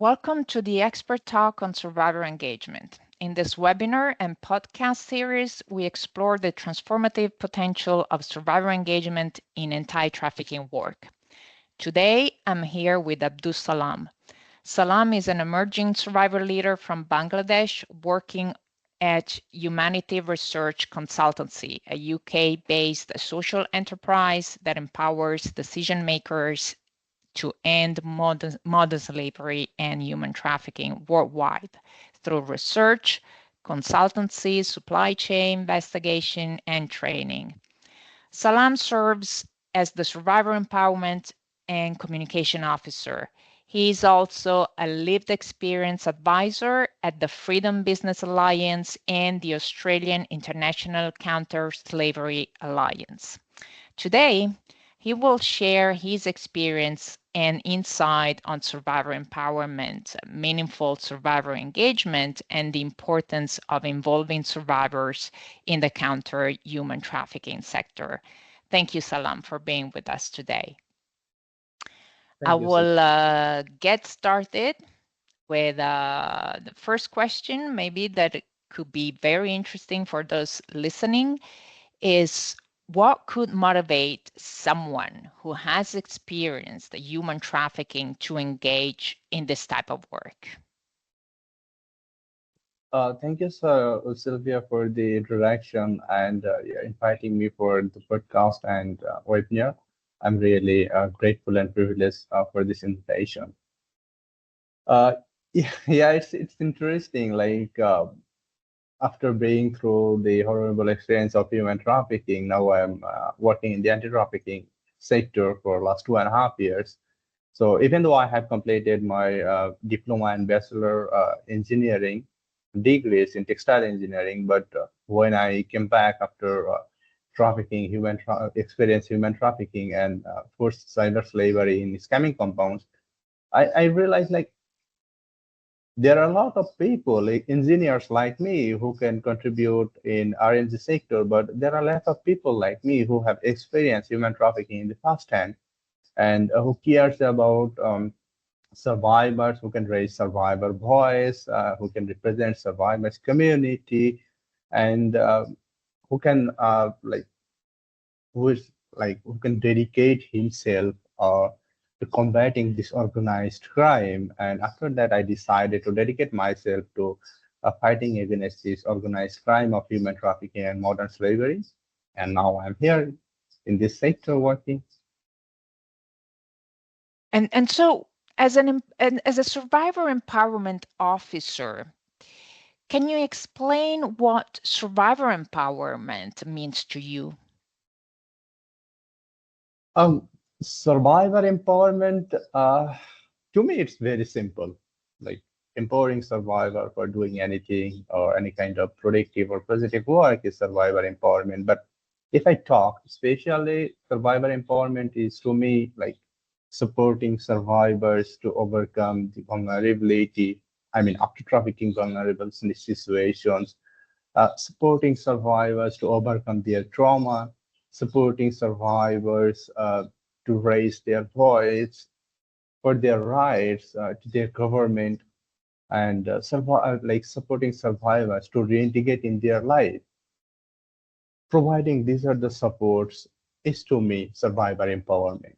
Welcome to the Expert Talk on Survivor Engagement. In this webinar and podcast series, we explore the transformative potential of survivor engagement in anti-trafficking work. Today, I'm here with Abdus Salam. Salam is an emerging survivor leader from Bangladesh working at Humanity Research Consultancy, a UK-based social enterprise that empowers decision makers to end modern slavery and human trafficking worldwide through research, consultancy, supply chain investigation, and training. Salam serves as the Survivor Empowerment and Communication Officer. He is also a lived experience advisor at the Freedom Business Alliance and the Australian International Counter-Slavery Alliance. Today, he will share his experience and insight on survivor empowerment, meaningful survivor engagement, and the importance of involving survivors in the counter-human trafficking sector. Thank you, Salam, for being with us today. I will get started with the first question, maybe that could be very interesting for those listening, is what could motivate someone who has experienced human trafficking to engage in this type of work? Thank you, Sylvia, for the introduction and inviting me for the podcast and webinar. I'm really grateful and privileged for this invitation. Yeah, it's interesting. Like after being through the horrible experience of human trafficking, now I'm working in the anti-trafficking sector for the last 2.5 years. So even though I have completed my diploma and bachelor engineering degrees in textile engineering, but when I came back after trafficking, human trafficking and forced cyber slavery in scamming compounds, I realized like there are a lot of people, like engineers like me, who can contribute in R&D sector, but there are a lot of people like me who have experienced human trafficking in the past hand and who cares about survivors, who can raise survivor voice, who can represent survivors community, and who can who can dedicate himself to combating this organized crime. And after that, I decided to dedicate myself to fighting against this organized crime of human trafficking and modern slavery. And now I'm here in this sector working. And so, as a survivor empowerment officer, can you explain what survivor empowerment means to you? Survivor empowerment, to me, it's very simple. Like empowering survivor for doing anything or any kind of productive or positive work is survivor empowerment. But if I talk, especially survivor empowerment is to me like supporting survivors to overcome the vulnerability. I mean, after trafficking vulnerable situations, supporting survivors to overcome their trauma, supporting survivors to raise their voice for their rights to their government, and like supporting survivors to reintegrate in their life. Providing these are the supports is to me survivor empowerment.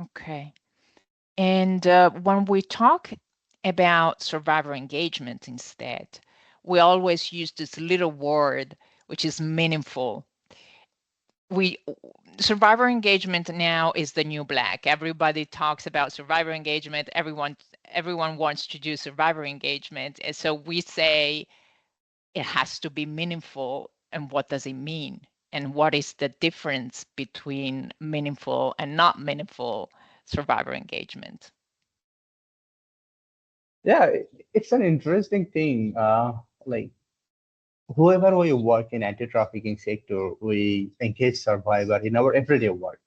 Okay. And when we talk about survivor engagement instead, we always use this little word, which is meaningful. Survivor engagement now is the new black. Everybody talks about survivor engagement. Everyone wants to do survivor engagement. And so we say it has to be meaningful. And what does it mean? And what is the difference between meaningful and not meaningful survivor engagement? Yeah, it's an interesting thing. Like whoever we work in anti-trafficking sector, we engage survivor in our everyday work.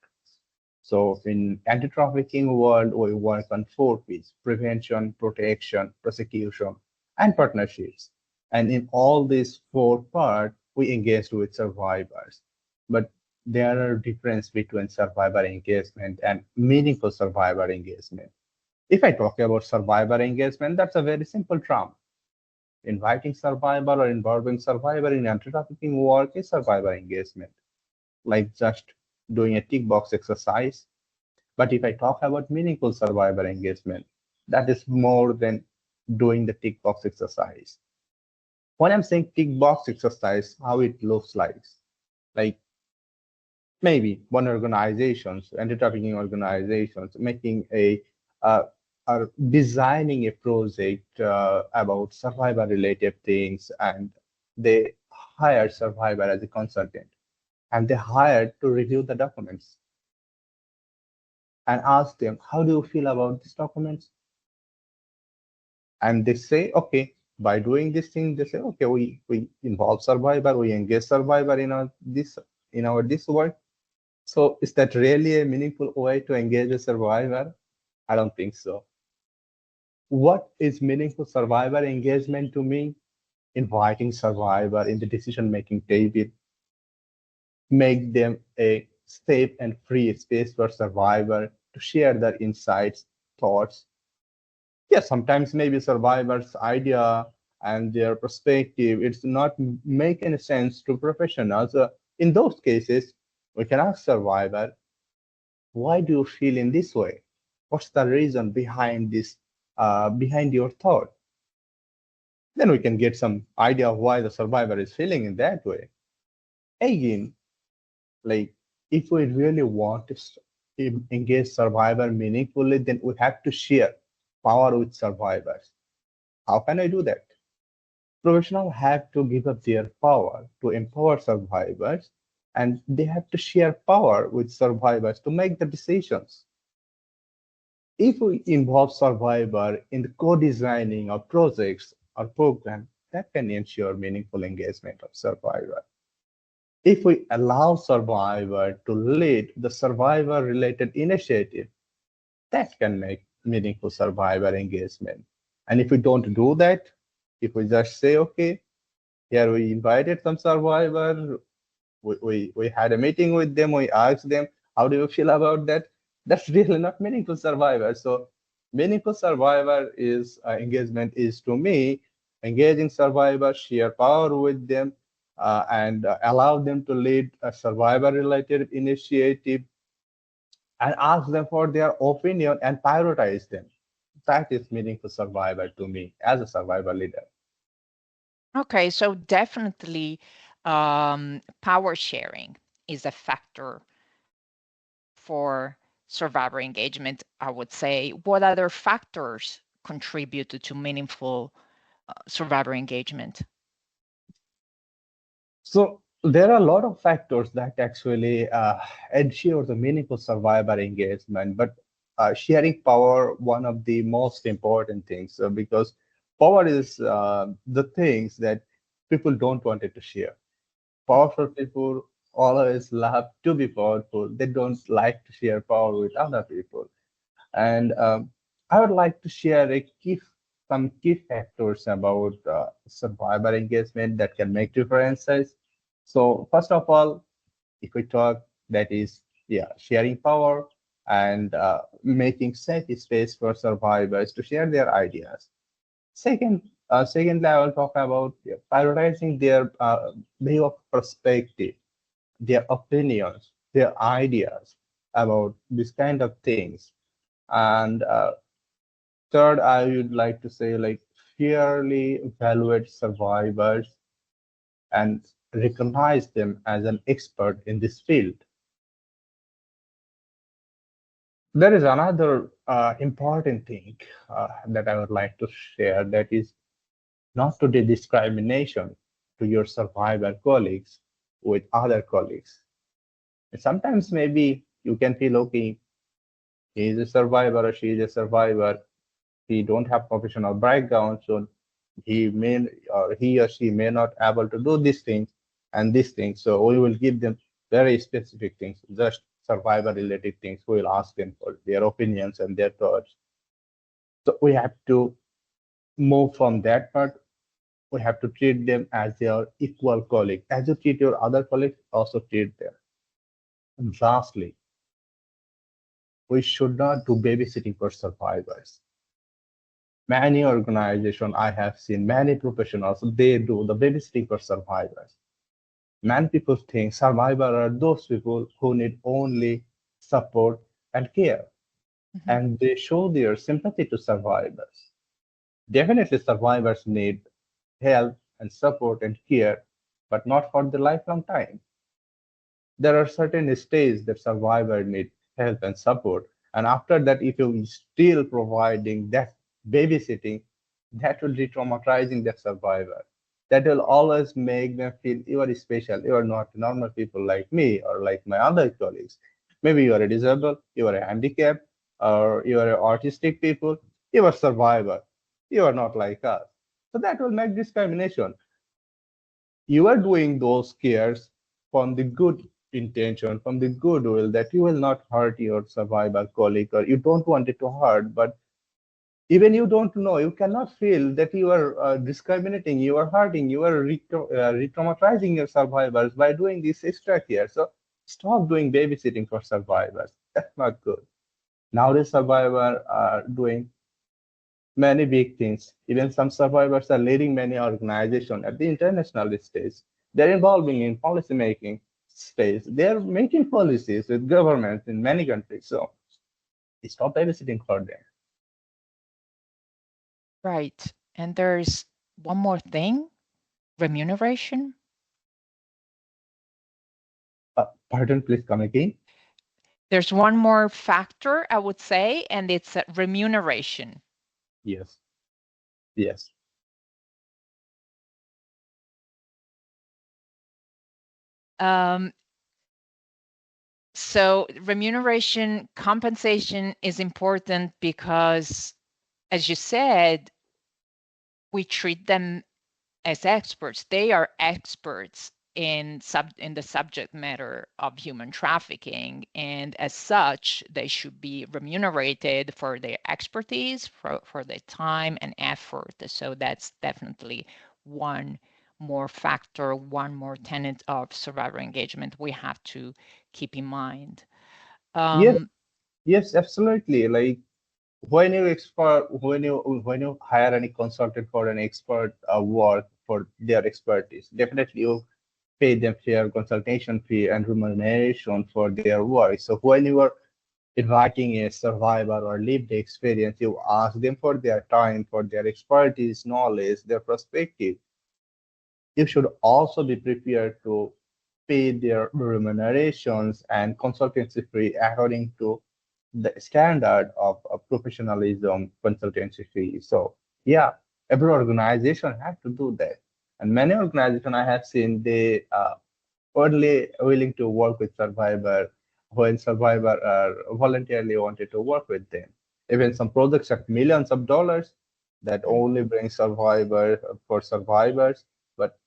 So in anti-trafficking world, we work on 4 P's: prevention, protection, prosecution, and partnerships. And in all these 4 parts, we engage with survivors. But there are difference between survivor engagement and meaningful survivor engagement. If I talk about survivor engagement, that's a very simple term. Inviting survivor or involving survivor in anti-trafficking work is survivor engagement, like just doing a tick box exercise. But if I talk about meaningful survivor engagement, that is more than doing the tick box exercise. When I'm saying tick box exercise, how it looks like maybe one organizations, anti-trafficking organizations, making uh, are designing a project about survivor-related things, and they hire survivor as a consultant, and they hired to review the documents and ask them, how do you feel about these documents? And they say, okay, by doing this thing, they say, okay, we involve survivor, we engage survivor in our this work. So is that really a meaningful way to engage a survivor? I don't think so. What is meaningful survivor engagement to me? Inviting survivor in the decision-making table, make them a safe and free space for survivor to share their insights, thoughts. Yeah, sometimes maybe survivors' idea and their perspective, it's not make any sense to professionals. In those cases, we can ask survivor, why do you feel in this way? What's the reason behind this, behind your thought? Then we can get some idea of why the survivor is feeling in that way. Again, like if we really want to engage survivor meaningfully, then we have to share power with survivors. How can I do that? Professionals have to give up their power to empower survivors, and they have to share power with survivors to make the decisions. If we involve survivor in the co-designing of projects or programs, that can ensure meaningful engagement of survivor. If we allow survivor to lead the survivor-related initiative, that can make meaningful survivor engagement. And if we don't do that, if we just say, okay, here we invited some survivor, we had a meeting with them, we asked them, how do you feel about that? That's really not meaningful survivor. So meaningful survivor is engagement is to me, engaging survivors, share power with them, and allow them to lead a survivor-related initiative and ask them for their opinion and prioritize them. That is meaningful survivor to me as a survivor leader. Okay, so definitely power sharing is a factor for survivor engagement, I would say. What other factors contribute to meaningful survivor engagement? So there are a lot of factors that actually ensure the meaningful survivor engagement, but sharing power, one of the most important things, because power is the things that people don't want it to share. Powerful people always love to be powerful. They don't like to share power with other people. And I would like to share some key factors about survivor engagement that can make differences. So first of all, if we talk, that is, yeah, sharing power and making safe space for survivors to share their ideas. Secondly, I will talk about prioritizing their way of perspective, their opinions, their ideas about this kind of things. And third, I would like to say, like, fairly evaluate survivors and recognize them as an expert in this field. There is another important thing that I would like to share, that is not to do discrimination to your survivor colleagues with other colleagues. Sometimes maybe you can feel, okay, he is a survivor or she is a survivor. He don't have professional background, so he or she may not able to do these things and these things. So we will give them very specific things, just survivor related things. We will ask them for their opinions and their thoughts. So we have to move from that part. We have to treat them as their equal colleague. As you treat your other colleagues, also treat them. And lastly, we should not do babysitting for survivors. Many organizations I have seen, many professionals, they do the babysitting for survivors. Many people think survivors are those people who need only support and care, and they show their sympathy to survivors. Definitely, survivors need help and support and care, but not for the lifelong time. There are certain stages that survivors need help and support, and after that, if you still providing that babysitting, that will be traumatizing the survivor. That will always make them feel you are special. You are not normal people like me or like my other colleagues. Maybe you are a disabled, you are a handicapped, or you are autistic people. You are a survivor. You are not like us. So that will make discrimination. You are doing those cares from the good intention, from the goodwill that you will not hurt your survivor colleague or you don't want it to hurt, but even you don't know, you cannot feel that you are discriminating, you are hurting, you are re-traumatizing your survivors by doing this extra care. So stop doing babysitting for survivors. That's not good. Nowadays, survivors are doing many big things. Even some survivors are leading many organizations at the international stage. They're involving in policy making stage. They're making policies with governments in many countries. So stop babysitting for them. Right. And there's one more thing, remuneration. Pardon, please come again. There's one more factor, I would say, and it's remuneration. Yes. Yes. So remuneration, compensation is important because, as you said, we treat them as experts. They are experts in the subject matter of human trafficking, and as such, they should be remunerated for their expertise, for their time and effort. So that's definitely one more factor, one more tenet of survivor engagement we have to keep in mind. Yes. Yes, absolutely. Like when you hire any consultant for an expert work for their expertise, definitely you pay them fair consultation fee and remuneration for their work. So when you are inviting a survivor or lived experience, you ask them for their time, for their expertise, knowledge, their perspective. You should also be prepared to pay their remunerations and consultancy fee according to the standard of professionalism consultancy fee. So yeah, every organization has to do that. And many organizations I have seen, they only willing to work with survivor when survivor are voluntarily wanted to work with them. Even some projects at millions of dollars that only bring survivor for survivors, but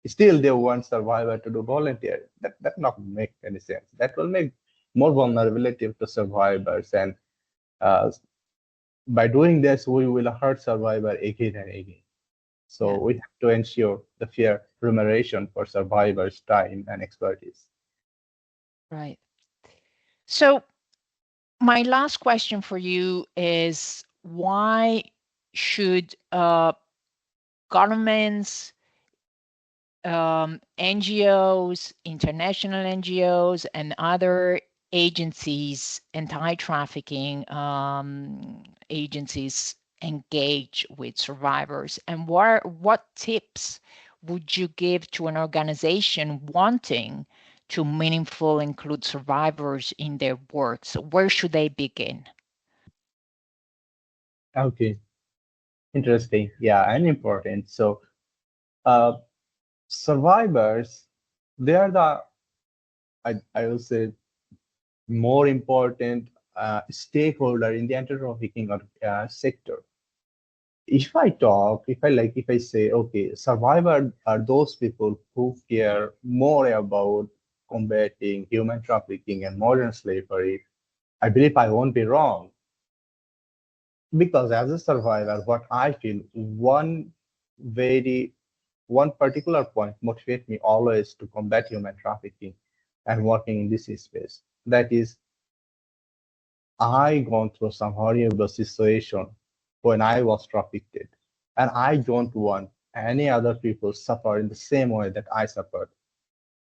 still they want survivor to do volunteer. That not make any sense. That will make more vulnerability to survivors, and uh, by doing this, we will hurt survivor again and again. So we have to ensure the fair remuneration for survivors' time and expertise. Right. So my last question for you is, why should governments, NGOs, international NGOs, and other agencies, anti-trafficking agencies, engage with survivors? And what tips would you give to an organization wanting to meaningfully include survivors in their work? So where should they begin? Okay, interesting. Yeah, and important. So, uh, survivors, they are the, I will say, more important stakeholder in the anti-trafficking sector. If I say, okay, survivors are those people who care more about combating human trafficking and modern slavery, I believe I won't be wrong. Because as a survivor, what I feel, very, one particular point motivates me always to combat human trafficking and working in this space. That is, I gone through some horrible situation when I was trafficked, and I don't want any other people suffer in the same way that I suffered.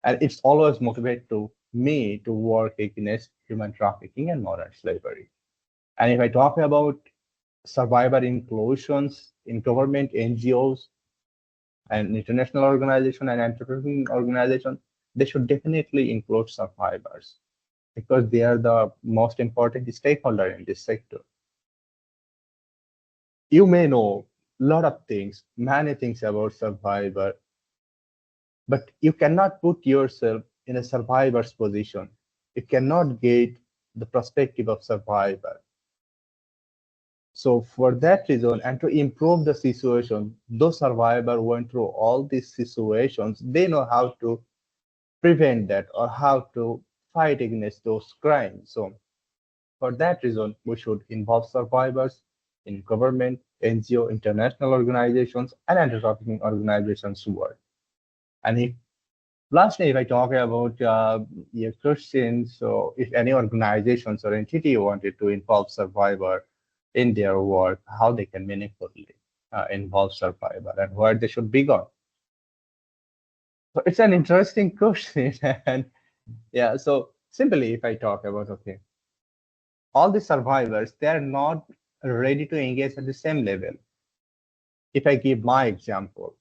And it's always motivated to me to work against human trafficking and modern slavery. And if I talk about survivor inclusions in government, NGOs, and international organization and anti-trafficking organization, they should definitely include survivors because they are the most important stakeholder in this sector. You may know a lot of things, many things about survivor, but you cannot put yourself in a survivor's position. You cannot get the perspective of survivor. So for that reason, and to improve the situation, those survivors went through all these situations, they know how to prevent that or how to fight against those crimes. So for that reason, we should involve survivors in government, NGO, international organizations, and anti-trafficking organizations work. And if lastly, if I talk about your question, so if any organizations or entity wanted to involve survivor in their work, how they can meaningfully involve survivor and where they should begin. So it's an interesting question. And yeah, so simply if I talk about, okay, all the survivors, they're not ready to engage at the same level. If I give my example,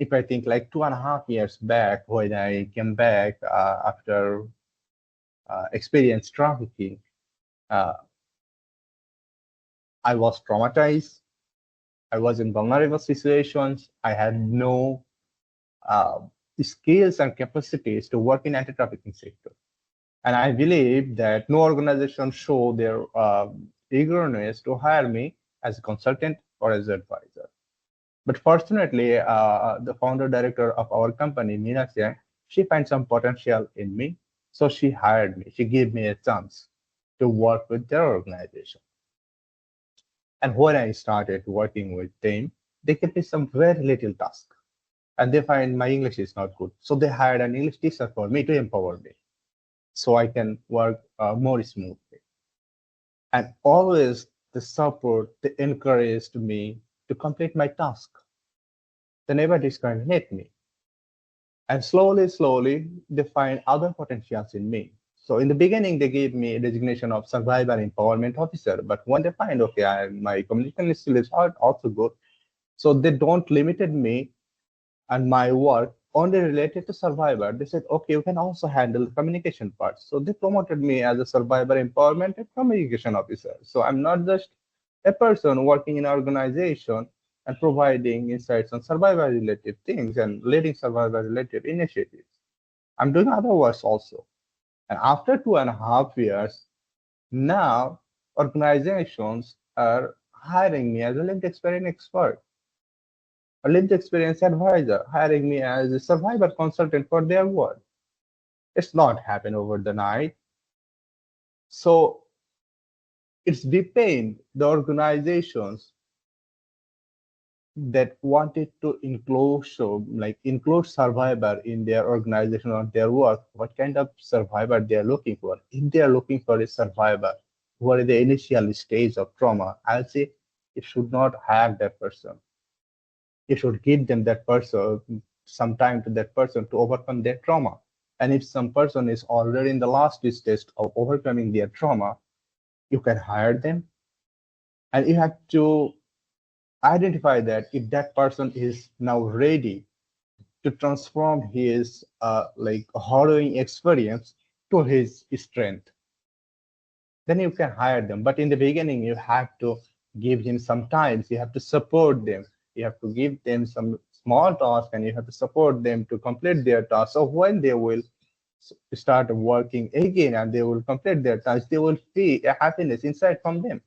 if I think like 2.5 years back when I came back after experience trafficking, uh, I was traumatized. I was in vulnerable situations. I had no uh, skills and capacities to work in anti-trafficking sector. And I believe that no organization showed their eagerness to hire me as a consultant or as an advisor. But fortunately, the founder director of our company, Meena Siang, she found some potential in me. So she hired me. She gave me a chance to work with their organization. And when I started working with them, they gave me some very little task. And they find my English is not good. So they hired an English teacher for me to empower me so I can work more smoothly. And always the support, they encouraged me to complete my task. They never discriminate me. And slowly, they find other potentials in me. So in the beginning, they gave me a designation of survivor empowerment officer. But when they find, okay, my communication skill is also good, so they don't limited me and my work only related to survivor. They said, okay, you can also handle the communication part. So they promoted me as a survivor empowerment and communication officer. So I'm not just a person working in an organization and providing insights on survivor related things and leading survivor related initiatives. I'm doing other work also. And after 2.5 years, now organizations are hiring me as a lived experience expert, a lived experience advisor, hiring me as a survivor consultant for their work. It's not happened over the night. So it's depend the organizations that wanted to include include survivor in their organization or their work, what kind of survivor they are looking for. If they are looking for a survivor who are in the initial stage of trauma, I'll say you should not have that person. You should give them that person some time to that person to overcome their trauma. And if some person is already in the last stage of overcoming their trauma, you can hire them. And you have to identify that if that person is now ready to transform his harrowing experience to his strength, then you can hire them. But in the beginning, you have to give him some time. You have to support them. You have to give them some small task, and you have to support them to complete their task. So when they will start working again and they will complete their task, they will feel a happiness inside from them,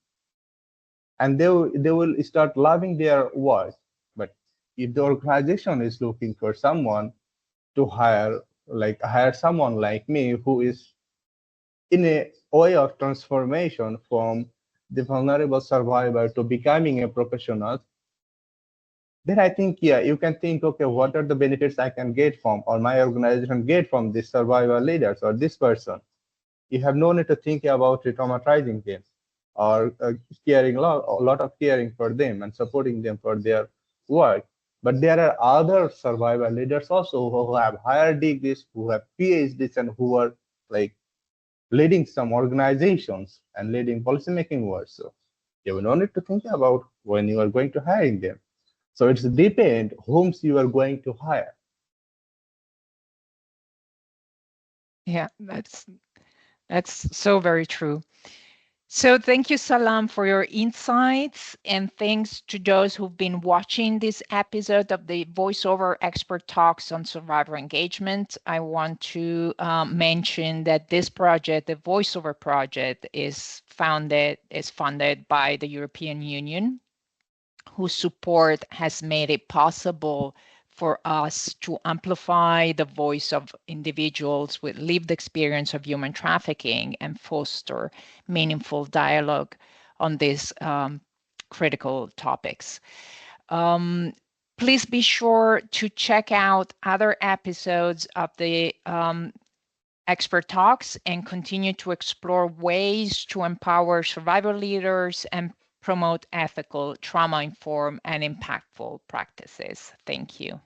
and they will start loving their work. But if the organization is looking for someone to hire someone like me who is in a way of transformation from the vulnerable survivor to becoming a professional, then I think, yeah, you can think, okay, what are the benefits I can get from or my organization get from this survivor leaders or this person? you have no need to think about re-traumatizing them or caring a lot of caring for them and supporting them for their work. But there are other survivor leaders also who have higher degrees, who have PhDs, and who are like leading some organizations and leading policymaking work. So you have no need to think about when you are going to hiring them. So it's depend whom you are going to hire. Yeah, that's so very true. So thank you, Salam, for your insights, and thanks to those who've been watching this episode of the VoiceOver Expert Talks on Survivor Engagement. I want to mention that this project, the VoiceOver project, is funded by the European Union, whose support has made it possible for us to amplify the voice of individuals with lived experience of human trafficking and foster meaningful dialogue on these critical topics. Please be sure to check out other episodes of the Expert Talks and continue to explore ways to empower survivor leaders and promote ethical, trauma-informed, and impactful practices. Thank you.